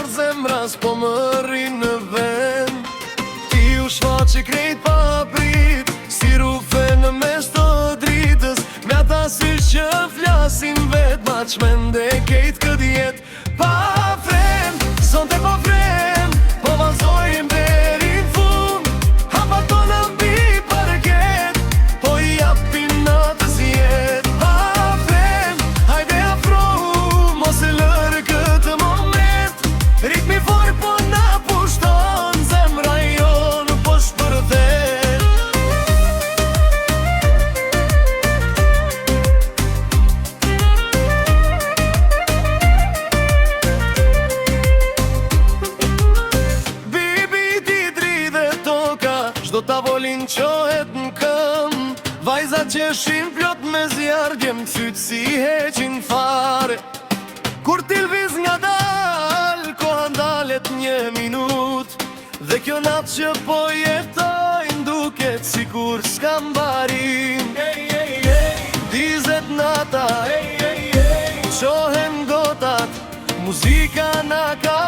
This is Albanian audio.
por zemra s'po më rrin në vend. Ti u shfaqe krejt pa prit, si rufe në mes të dritës, me ata sy që flasin vet, ma qmende kejt këtë jet. Pa fren, sonte po fren, po vazhdojmë deri n'fund. Hapa tona mbi parket, po i japim natës jet. Pa fren, hajde afrohu, mos e lërë këtë moment. Ritmi fort po na pushton, zemra jonë po shpërthet. Bibi ti dridhe toka, çdo tavolin qohet n'këm. Vajza qeshin plot me zjarë, syt si heqin fare. Kur ti lviz nga dal, koha ndalet 1 minut. Dhe kjo natë që po jetojnë, duket sikur s'ka mbarim. Dizet nata, qohen gotat, muzika na ka